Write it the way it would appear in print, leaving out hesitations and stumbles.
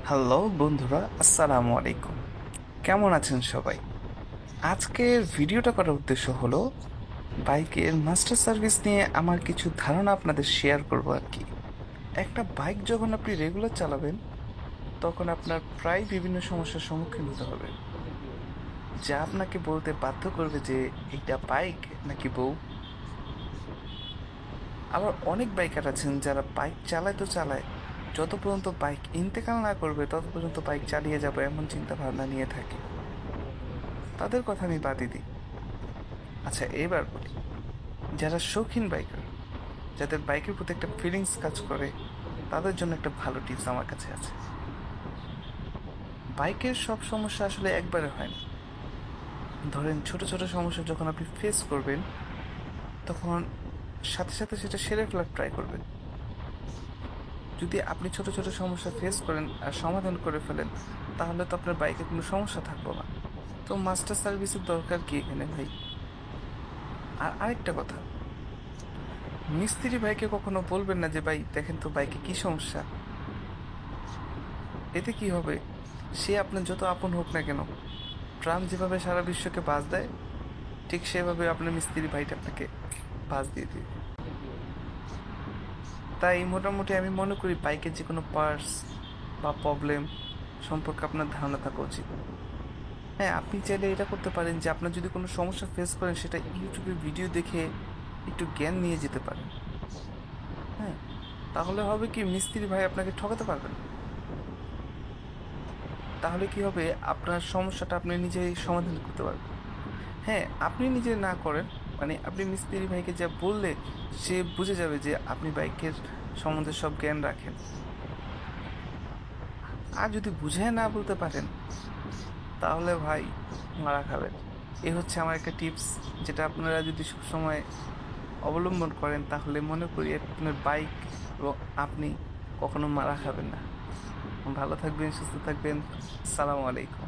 Hello বন্ধুরা, আসসালামু আলাইকুম। কেমন আছেন সবাই? আজকের ভিডিওটা করার উদ্দেশ্য হলো বাইকের মাস্টার সার্ভিস নিয়ে আমার কিছু ধারণা আপনাদের শেয়ার করব আর কি। একটা বাইক যখন আপনি রেগুলার চালাবেন তখন আপনার প্রায় বিভিন্ন সমস্যার সম্মুখীন হতে হবে, যা আপনাকে বলতে বাধ্য করবে যে এটা বাইক নাকি বউ। আবার অনেক বাইকার আছেন যারা বাইক চালায় তো চালায়, যত পর্যন্ত বাইক ইন্তেকাল না করবে তত পর্যন্ত বাইক চালিয়ে যাবে এমন চিন্তা ভাবনা নিয়ে থাকে। তাদের কথা আমি বাদই দিই। আচ্ছা, এবার বলি, যারা শৌখিন বাইকার, যাদের বাইকের প্রতি একটা ফিলিংস কাজ করে, তাদের জন্য একটা ভালো টিপস আমার কাছে আছে। বাইকের সব সমস্যা আসলে একবারে হয় না। ধরেন ছোট ছোট সমস্যা যখন আপনি ফেস করবেন, তখন সাথে সাথে সেটা সেরে ফেলার ট্রাই করবেন। যদি আপনি ছোট ছোট সমস্যা ফেস করেন আর সমাধান করে ফেলেন, তাহলে তো আপনার বাইকে কোনো সমস্যা থাকবে না। তো মাস্টার সার্ভিসের দরকার কি এখানে ভাই? আর আরেকটা কথা, মিস্ত্রি ভাইকে কখনো বলবেন না যে ভাই দেখেন তো বাইকে কি সমস্যা। এতে কি হবে? সে আপনার যত আপন হোক না কেন, ট্রাম যেভাবে সারা বিশ্বকে বাজ দেয়, ঠিক সেভাবে আপনার মিস্ত্রি ভাইটা আপনাকে বাজ দিয়ে দিবে। তাই মোটামুটি আমি মনে করি বাইকের যে কোনো পার্টস বা প্রবলেম সম্পর্কে আপনার ধারণা থাকা উচিত। হ্যাঁ, আপনি চাইলে এটা করতে পারেন যে আপনার যদি কোনো সমস্যা ফেস করেন সেটা ইউটিউবে ভিডিও দেখে একটু জ্ঞান নিয়ে যেতে পারেন। হ্যাঁ, তাহলে হবে কি, মিস্ত্রি ভাই আপনাকে ঠকাতে পারবেন না। তাহলে কি হবে, আপনার সমস্যাটা আপনি নিজেই সমাধান করতে পারবেন। হ্যাঁ, আপনি নিজে না করেন, মানে আপনি মিস্ত্রি ভাইকে যা বললে সে বুঝে যাবে যে আপনি বাইকের সম্বন্ধে সব জ্ঞান রাখেন। আর যদি বুঝে না বলতে পারেন, তাহলে ভাই মারা খাবেন। এ হচ্ছে আমার একটা টিপস, যেটা আপনারা যদি সবসময় অবলম্বন করেন তাহলে মনে করি আপনার বাইক এবং আপনি কখনো মারা খাবেন না। ভালো থাকবেন, সুস্থ থাকবেন। আসসালামু আলাইকুম।